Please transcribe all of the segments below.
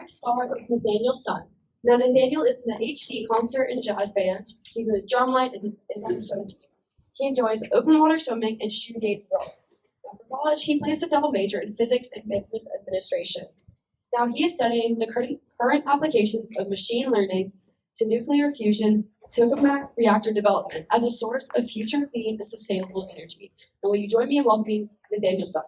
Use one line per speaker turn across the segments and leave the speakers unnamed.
next scholar is Nathaniel's son. Now, Nathaniel is in the HC concert and jazz bands. He's in the drumline and is on the swim team. He enjoys open water swimming and shoegaze rowing. Now, for college, he plans to double major in physics and business administration. Now, he is studying the current applications of machine learning to nuclear fusion tokamak reactor development as a source of future clean and sustainable energy. Now, will you join me in welcoming Nathaniel's son?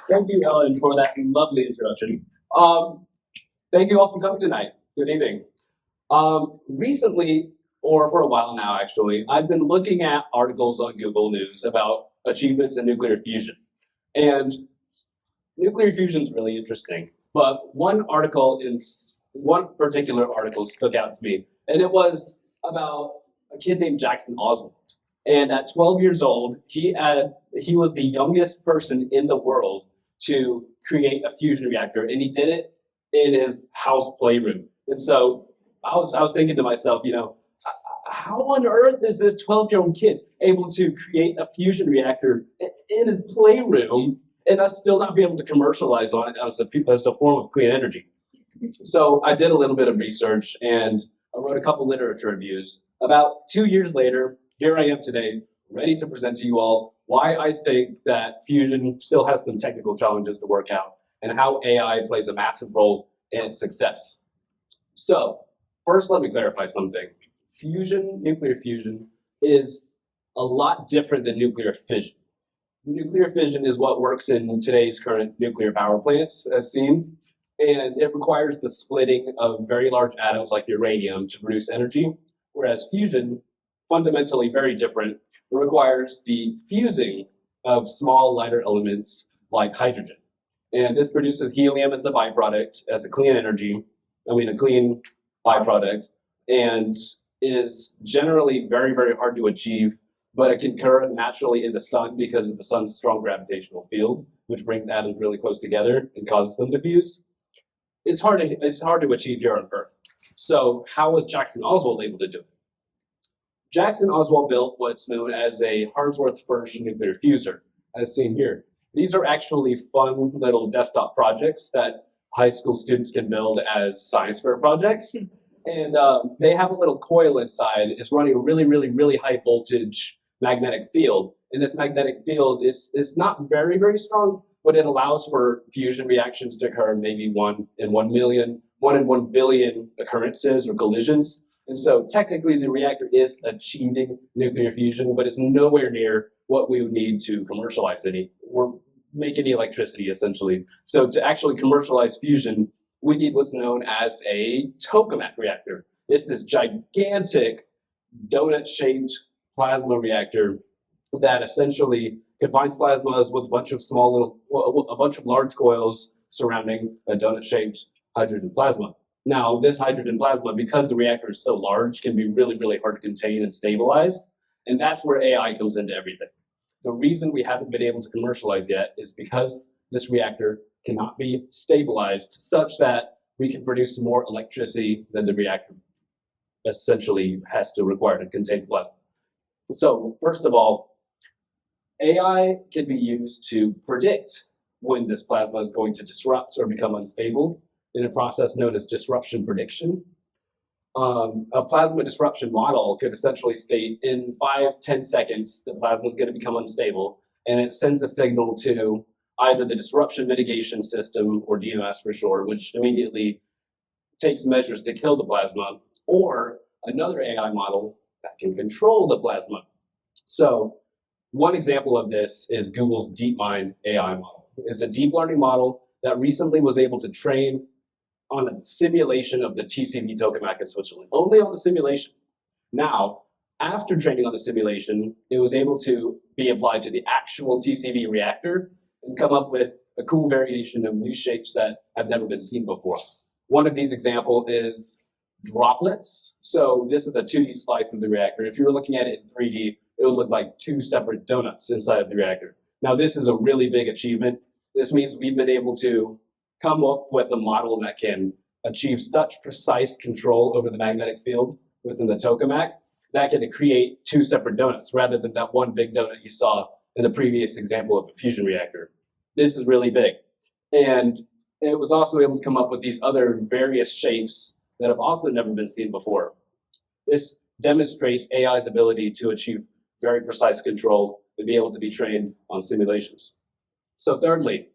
Thank you, Ellen, for that lovely introduction. Thank you all for coming tonight. Good evening. Recently, or for a while now actually, I've been looking at articles on Google News about achievements in nuclear fusion. And nuclear fusion is really interesting, but one particular article stuck out to me, and it was about a kid named Jackson Oswald. And at 12 years old, he was the youngest person in the world to create a fusion reactor, and he did it in his house playroom. And so I was thinking to myself, how on earth is this 12-year-old kid able to create a fusion reactor in his playroom and us still not be able to commercialize on it as a form of clean energy? So I did a little bit of research and I wrote a couple literature reviews. About 2 years later, here I am today, ready to present to you all why I think that fusion still has some technical challenges to work out and how AI plays a massive role in its success. So first, let me clarify something. Nuclear fusion, is a lot different than nuclear fission. Nuclear fission is what works in today's current nuclear power plants, as seen, and it requires the splitting of very large atoms like uranium to produce energy, whereas fusion, fundamentally very different, requires the fusing of small lighter elements like hydrogen. And this produces helium as a byproduct, as a clean byproduct, and is generally very, very hard to achieve, but it can occur naturally in the sun because of the sun's strong gravitational field, which brings atoms really close together and causes them to fuse. It's hard to achieve here on Earth. So how was Jackson Oswald able to do it? Jackson Oswald built what's known as a Hardsworth-Firsch nuclear fuser, as seen here. These are actually fun little desktop projects that high school students can build as science fair projects. And they have a little coil inside. It's running a really, really, really high voltage magnetic field. And this magnetic field is not very, very strong, but it allows for fusion reactions to occur maybe 1 in 1 billion occurrences or collisions. And so technically the reactor is achieving nuclear fusion, but it's nowhere near what we would need to commercialize any or make any electricity, essentially. So to actually commercialize fusion, we need what's known as a tokamak reactor. It's this gigantic donut-shaped plasma reactor that essentially confines plasmas with a bunch of large coils surrounding a donut-shaped hydrogen plasma. Now, this hydrogen plasma, because the reactor is so large, can be really, really hard to contain and stabilize. And that's where AI comes into everything. The reason we haven't been able to commercialize yet is because this reactor cannot be stabilized such that we can produce more electricity than the reactor essentially has to require to contain plasma. So first of all, AI can be used to predict when this plasma is going to disrupt or become unstable in a process known as disruption prediction. A plasma disruption model could essentially state in 5-10 seconds the plasma is going to become unstable, and it sends a signal to either the disruption mitigation system, or DMS for short, which immediately takes measures to kill the plasma, or another AI model that can control the plasma. So one example of this is Google's DeepMind AI model. It's a deep learning model that recently was able to train on a simulation of the TCV tokamak in Switzerland, only on the simulation. Now, after training on the simulation, it was able to be applied to the actual TCV reactor and come up with a cool variation of new shapes that have never been seen before. One of these examples is droplets. So this is a 2D slice of the reactor. If you were looking at it in 3D, it would look like 2 separate donuts inside of the reactor. Now, this is a really big achievement. This means we've been able to come up with a model that can achieve such precise control over the magnetic field within the tokamak that can create 2 separate donuts rather than that one big donut you saw in the previous example of a fusion reactor. This is really big. And it was also able to come up with these other various shapes that have also never been seen before. This demonstrates AI's ability to achieve very precise control and be able to be trained on simulations. So thirdly,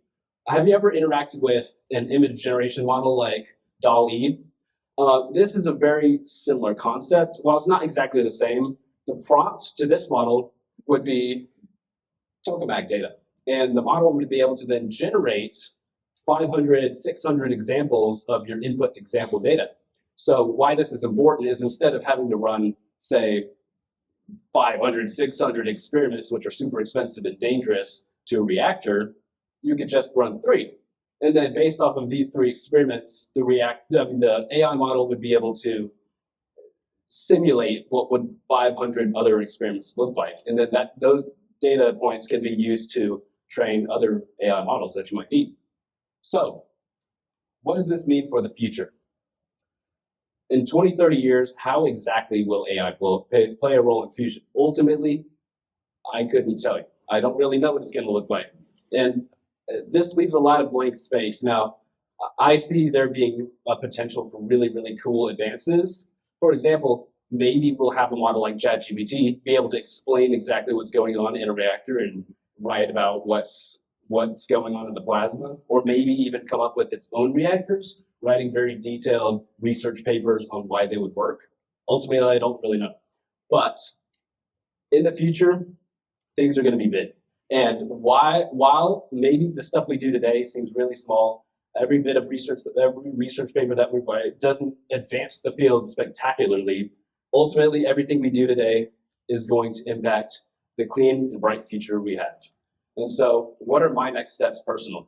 have you ever interacted with an image generation model like DALL-E? This is a very similar concept. While it's not exactly the same, the prompt to this model would be tokamak data. And the model would be able to then generate 500, 600 examples of your input example data. So why this is important is instead of having to run, say, 500, 600 experiments, which are super expensive and dangerous to a reactor, you could just run 3. And then based off of these 3 experiments, the AI model would be able to simulate what would 500 other experiments look like. And then those data points can be used to train other AI models that you might need. So what does this mean for the future? In 20, 30 years, how exactly will AI play a role in fusion? Ultimately, I couldn't tell you. I don't really know what it's going to look like. And this leaves a lot of blank space. Now, I see there being a potential for really, really cool advances. For example, maybe we'll have a model like ChatGPT be able to explain exactly what's going on in a reactor and write about what's going on in the plasma, or maybe even come up with its own reactors, writing very detailed research papers on why they would work. Ultimately, I don't really know. But in the future, things are going to be big. And while maybe the stuff we do today seems really small, every bit of research, every research paper that we write doesn't advance the field spectacularly. Ultimately, everything we do today is going to impact the clean and bright future we have. And so what are my next steps personally?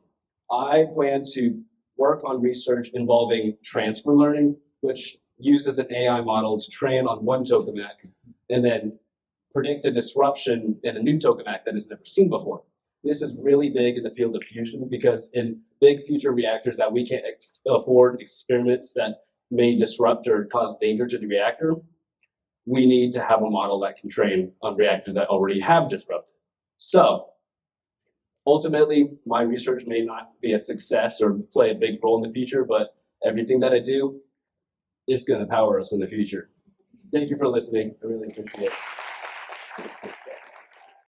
I plan to work on research involving transfer learning, which uses an AI model to train on one tokamak and then predict a disruption in a new tokamak that is never seen before. This is really big in the field of fusion because in big future reactors that we can't afford experiments that may disrupt or cause danger to the reactor, we need to have a model that can train on reactors that already have disrupted. So ultimately, my research may not be a success or play a big role in the future, but everything that I do is going to power us in the future. Thank you for listening. I really appreciate it.